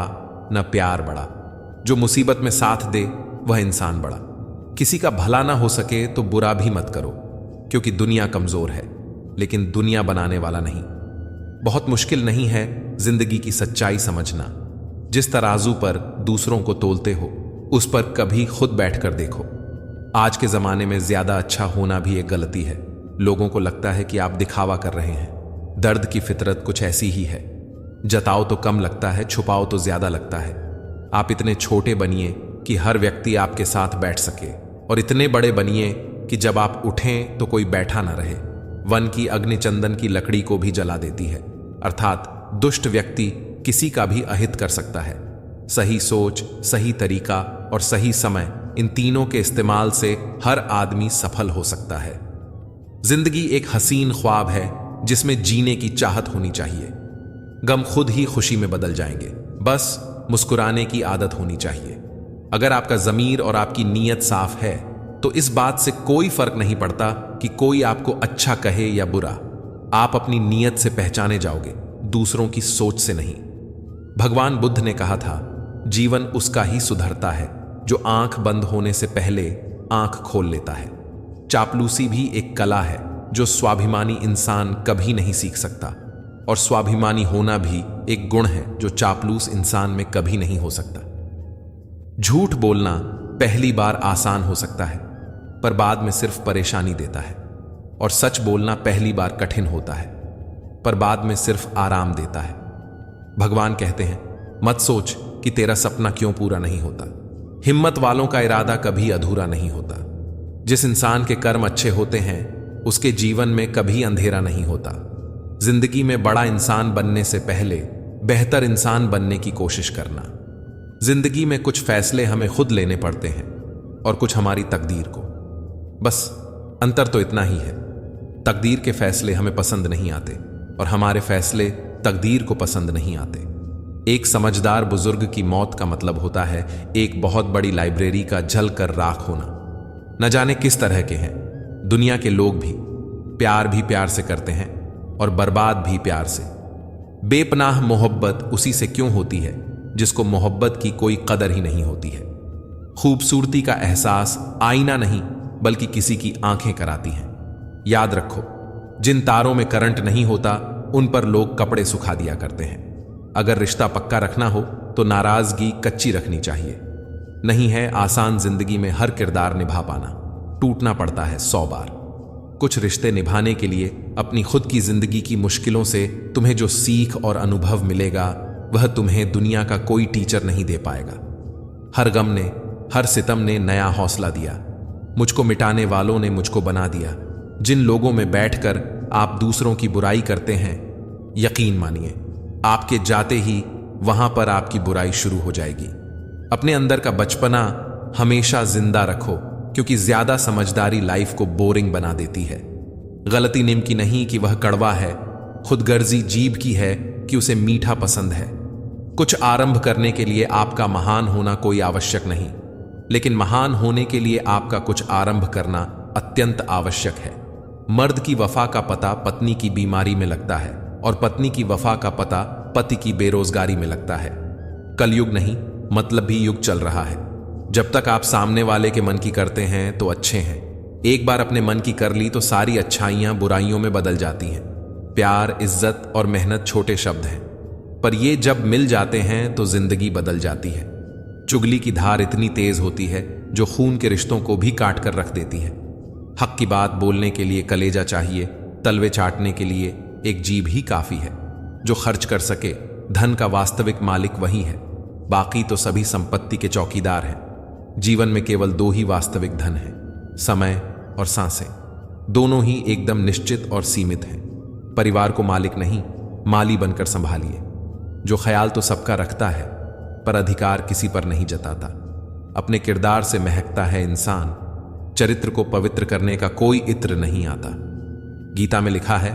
Speaker 1: न प्यार बड़ा, जो मुसीबत में साथ दे वह इंसान बड़ा। किसी का भला ना हो सके तो बुरा भी मत करो, क्योंकि दुनिया कमजोर है लेकिन दुनिया बनाने वाला नहीं। बहुत मुश्किल नहीं है जिंदगी की सच्चाई समझना। जिस तराजू पर दूसरों को तोलते हो उस पर कभी खुद बैठकर देखो। आज के जमाने में ज्यादा अच्छा होना भी एक गलती है। लोगों को लगता है कि आप दिखावा कर रहे हैं। दर्द की फितरत कुछ ऐसी ही है, जताओ तो कम लगता है, छुपाओ तो ज्यादा लगता है। आप इतने छोटे बनिए कि हर व्यक्ति आपके साथ बैठ सके, और इतने बड़े बनिए कि जब आप उठें तो कोई बैठा ना रहे। वन की अग्नि चंदन की लकड़ी को भी जला देती है, अर्थात दुष्ट व्यक्ति किसी का भी अहित कर सकता है। सही सोच, सही तरीका और सही समय, इन तीनों के इस्तेमाल से हर आदमी सफल हो सकता है। जिंदगी एक हसीन ख्वाब है जिसमें जीने की चाहत होनी चाहिए। गम खुद ही खुशी में बदल जाएंगे, बस मुस्कुराने की आदत होनी चाहिए। अगर आपका ज़मीर और आपकी नीयत साफ है तो इस बात से कोई फर्क नहीं पड़ता कि कोई आपको अच्छा कहे या बुरा। आप अपनी नीयत से पहचाने जाओगे, दूसरों की सोच से नहीं। भगवान बुद्ध ने कहा था, जीवन उसका ही सुधरता है जो आंख बंद होने से पहले आंख खोल लेता है। चापलूसी भी एक कला है जो स्वाभिमानी इंसान कभी नहीं सीख सकता, और स्वाभिमानी होना भी एक गुण है जो चापलूस इंसान में कभी नहीं हो सकता। झूठ बोलना पहली बार आसान हो सकता है पर बाद में सिर्फ परेशानी देता है, और सच बोलना पहली बार कठिन होता है पर बाद में सिर्फ आराम देता है। भगवान कहते हैं, मत सोच कि तेरा सपना क्यों पूरा नहीं होता। हिम्मत वालों का इरादा कभी अधूरा नहीं होता। जिस इंसान के कर्म अच्छे होते हैं उसके जीवन में कभी अंधेरा नहीं होता। जिंदगी में बड़ा इंसान बनने से पहले बेहतर इंसान बनने की कोशिश करना। जिंदगी में कुछ फैसले हमें खुद लेने पड़ते हैं और कुछ हमारी तकदीर को। बस अंतर तो इतना ही है, तकदीर के फैसले हमें पसंद नहीं आते और हमारे फैसले तकदीर को पसंद नहीं आते। एक समझदार बुजुर्ग की मौत का मतलब होता है एक बहुत बड़ी लाइब्रेरी का जल कर राख होना। न जाने किस तरह के हैं दुनिया के लोग भी, प्यार भी प्यार से करते हैं और बर्बाद भी प्यार से। बेपनाह मोहब्बत उसी से क्यों होती है जिसको मोहब्बत की कोई कदर ही नहीं होती है। खूबसूरती का एहसास आईना नहीं बल्कि किसी की आंखें कराती हैं। याद रखो, जिन तारों में करंट नहीं होता उन पर लोग कपड़े सुखा दिया करते हैं। अगर रिश्ता पक्का रखना हो तो नाराजगी कच्ची रखनी चाहिए। नहीं है आसान जिंदगी में हर किरदार निभा पाना, टूटना पड़ता है 100 बार। कुछ रिश्ते निभाने के लिए अपनी खुद की जिंदगी की मुश्किलों से तुम्हें जो सीख और अनुभव मिलेगा वह तुम्हें दुनिया का कोई टीचर नहीं दे पाएगा। हर गम ने, हर सितम ने नया हौसला दिया। मुझको मिटाने वालों ने मुझको बना दिया। जिन लोगों में बैठकर आप दूसरों की बुराई करते हैं, यकीन मानिए आपके जाते ही वहां पर आपकी बुराई शुरू हो जाएगी। अपने अंदर का बचपना हमेशा जिंदा रखो, क्योंकि ज्यादा समझदारी लाइफ को बोरिंग बना देती है। गलती निम की नहीं कि वह कड़वा है, खुदगर्जी जीभ की है कि उसे मीठा पसंद है। कुछ आरंभ करने के लिए आपका महान होना कोई आवश्यक नहीं, लेकिन महान होने के लिए आपका कुछ आरंभ करना अत्यंत आवश्यक है। मर्द की वफा का पता पत्नी की बीमारी में लगता है और पत्नी की वफा का पता पति की बेरोजगारी में लगता है। कलयुग नहीं मतलब भी युग चल रहा है। जब तक आप सामने वाले के मन की करते हैं तो अच्छे हैं। एक बार अपने मन की कर ली तो सारी अच्छाइयां बुराइयों में बदल जाती हैं। प्यार, इज्जत और मेहनत छोटे शब्द हैं, पर ये जब मिल जाते हैं तो जिंदगी बदल जाती है। चुगली की धार इतनी तेज होती है जो खून के रिश्तों को भी काट कर रख देती है। हक की बात बोलने के लिए कलेजा चाहिए, तलवे चाटने के लिए एक जीभ ही काफी है। जो खर्च कर सके धन का वास्तविक मालिक वही है, बाकी तो सभी संपत्ति के चौकीदार हैं। जीवन में केवल 2 ही वास्तविक धन हैं, समय और सांसें। दोनों ही एकदम निश्चित और सीमित हैं। परिवार को मालिक नहीं, माली बनकर संभालिए। जो ख्याल तो सबका रखता है पर अधिकार किसी पर नहीं जताता। अपने किरदार से महकता है इंसान, चरित्र को पवित्र करने का कोई इत्र नहीं आता। गीता में लिखा है,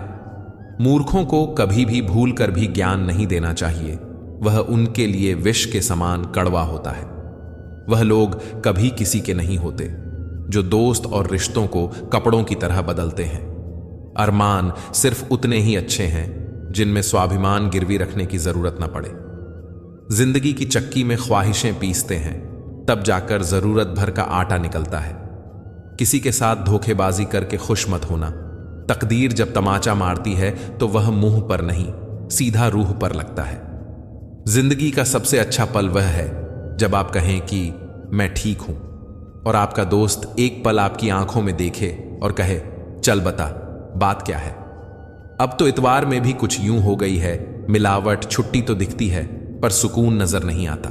Speaker 1: मूर्खों को कभी भी भूल कर भी ज्ञान नहीं देना चाहिए, वह उनके लिए विष के समान कड़वा होता है। वह लोग कभी किसी के नहीं होते जो दोस्त और रिश्तों को कपड़ों की तरह बदलते हैं। अरमान सिर्फ उतने ही अच्छे हैं जिनमें स्वाभिमान गिरवी रखने की जरूरत न पड़े। जिंदगी की चक्की में ख्वाहिशें पीसते हैं, तब जाकर जरूरत भर का आटा निकलता है। किसी के साथ धोखेबाजी करके खुश मत होना। तकदीर जब तमाचा मारती है तो वह मुंह पर नहीं, सीधा रूह पर लगता है। जिंदगी का सबसे अच्छा पल वह है जब आप कहें कि मैं ठीक हूं, और आपका दोस्त एक पल आपकी आंखों में देखे और कहे, चल बता बात क्या है। अब तो इतवार में भी कुछ यूं हो गई है, मिलावट छुट्टी तो दिखती है पर सुकून नजर नहीं आता।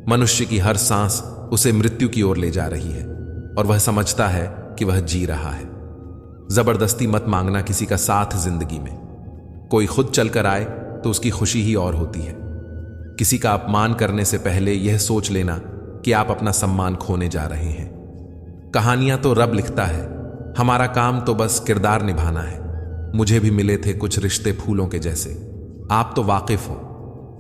Speaker 1: मनुष्य की हर सांस उसे मृत्यु की ओर ले जा रही है और वह समझता है कि वह जी रहा है। जबरदस्ती मत मांगना किसी का साथ जिंदगी में। कोई खुद चलकर आए तो उसकी खुशी ही और होती है। किसी का अपमान करने से पहले यह सोच लेना कि आप अपना सम्मान खोने जा रहे हैं। कहानियां तो रब लिखता है, हमारा काम तो बस किरदार निभाना है। मुझे भी मिले थे कुछ रिश्ते फूलों के जैसे। आप तो वाकिफ हो,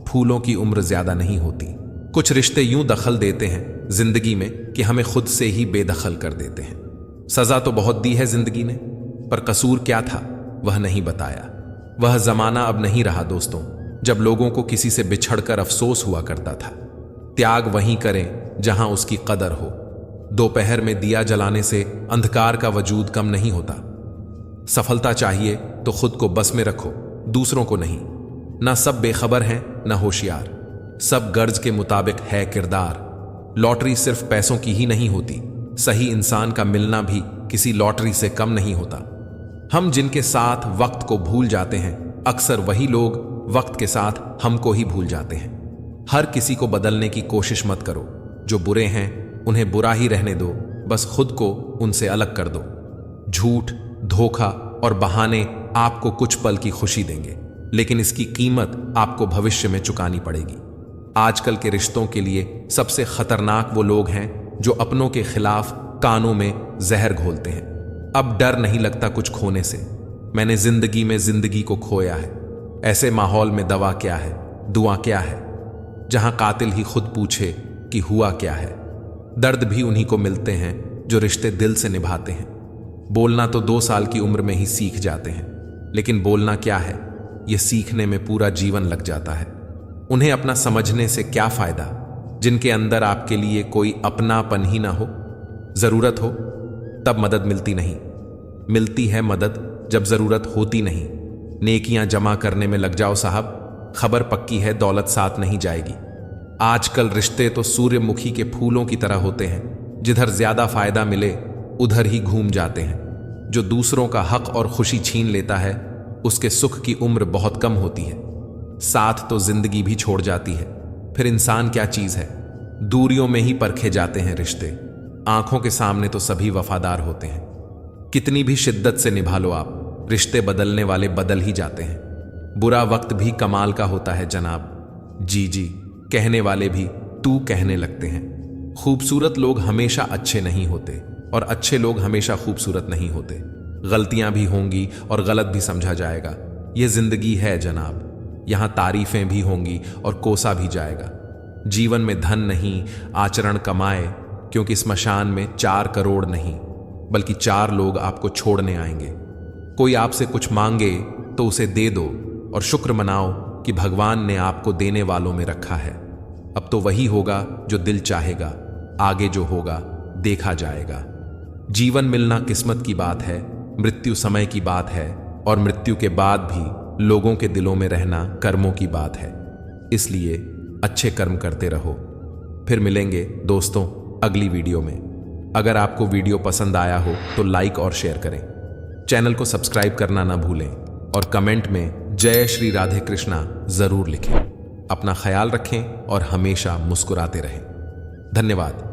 Speaker 1: फूलों की उम्र ज्यादा नहीं होती। कुछ रिश्ते यूं दखल देते हैं जिंदगी में कि हमें खुद से ही बेदखल कर देते हैं। सजा तो बहुत दी है जिंदगी ने, पर कसूर क्या था वह नहीं बताया। वह जमाना अब नहीं रहा दोस्तों, जब लोगों को किसी से बिछड़कर अफसोस हुआ करता था। त्याग वहीं करें जहां उसकी कदर हो। दोपहर में दिया जलाने से अंधकार का वजूद कम नहीं होता। सफलता चाहिए तो खुद को बस में रखो, दूसरों को नहीं। ना सब बेखबर हैं ना होशियार, सब गर्ज के मुताबिक है किरदार। लॉटरी सिर्फ पैसों की ही नहीं होती, सही इंसान का मिलना भी किसी लॉटरी से कम नहीं होता। हम जिनके साथ वक्त को भूल जाते हैं, अक्सर वही लोग वक्त के साथ हमको ही भूल जाते हैं। हर किसी को बदलने की कोशिश मत करो। जो बुरे हैं उन्हें बुरा ही रहने दो, बस खुद को उनसे अलग कर दो। झूठ, धोखा और बहाने आपको कुछ पल की खुशी देंगे, लेकिन इसकी कीमत आपको भविष्य में चुकानी पड़ेगी। आजकल के रिश्तों के लिए सबसे खतरनाक वो लोग हैं जो अपनों के खिलाफ कानों में जहर घोलते हैं। अब डर नहीं लगता कुछ खोने से। मैंने जिंदगी में जिंदगी को खोया है। ऐसे माहौल में दवा क्या है, दुआ क्या है, जहां कातिल ही खुद पूछे कि हुआ क्या है। दर्द भी उन्हीं को मिलते हैं जो रिश्ते दिल से निभाते हैं। बोलना तो 2 साल की उम्र में ही सीख जाते हैं, लेकिन बोलना क्या है यह सीखने में पूरा जीवन लग जाता है। उन्हें अपना समझने से क्या फायदा जिनके अंदर आपके लिए कोई अपनापन ही ना हो। जरूरत हो तब मदद मिलती नहीं, मिलती है मदद जब जरूरत होती नहीं। नेकियां जमा करने में लग जाओ साहब, खबर पक्की है दौलत साथ नहीं जाएगी। आजकल रिश्ते तो सूर्यमुखी के फूलों की तरह होते हैं, जिधर ज्यादा फायदा मिले उधर ही घूम जाते हैं। जो दूसरों का हक और खुशी छीन लेता है उसके सुख की उम्र बहुत कम होती है। साथ तो जिंदगी भी छोड़ जाती है, फिर इंसान क्या चीज है। दूरियों में ही परखे जाते हैं रिश्ते, आंखों के सामने तो सभी वफादार होते हैं। कितनी भी शिद्दत से निभा लो आप, रिश्ते बदलने वाले बदल ही जाते हैं। बुरा वक्त भी कमाल का होता है जनाब। जी जी कहने वाले भी तू कहने लगते हैं। खूबसूरत लोग हमेशा अच्छे नहीं होते और अच्छे लोग हमेशा खूबसूरत नहीं होते। गलतियां भी होंगी और गलत भी समझा जाएगा। यह जिंदगी है जनाब, यहां तारीफें भी होंगी और कोसा भी जाएगा। जीवन में धन नहीं, आचरण कमाए, क्योंकि स्मशान में 4 करोड़ नहीं बल्कि 4 लोग आपको छोड़ने आएंगे। कोई आपसे कुछ मांगे तो उसे दे दो और शुक्र मनाओ कि भगवान ने आपको देने वालों में रखा है। अब तो वही होगा जो दिल चाहेगा, आगे जो होगा देखा जाएगा। जीवन मिलना किस्मत की बात है, मृत्यु समय की बात है, और मृत्यु के बाद भी लोगों के दिलों में रहना कर्मों की बात है। इसलिए अच्छे कर्म करते रहो। फिर मिलेंगे दोस्तों अगली वीडियो में। अगर आपको वीडियो पसंद आया हो तो लाइक और शेयर करें। चैनल को सब्सक्राइब करना ना भूलें और कमेंट में जय श्री राधे कृष्णा जरूर लिखें। अपना ख्याल रखें और हमेशा मुस्कुराते रहें। धन्यवाद।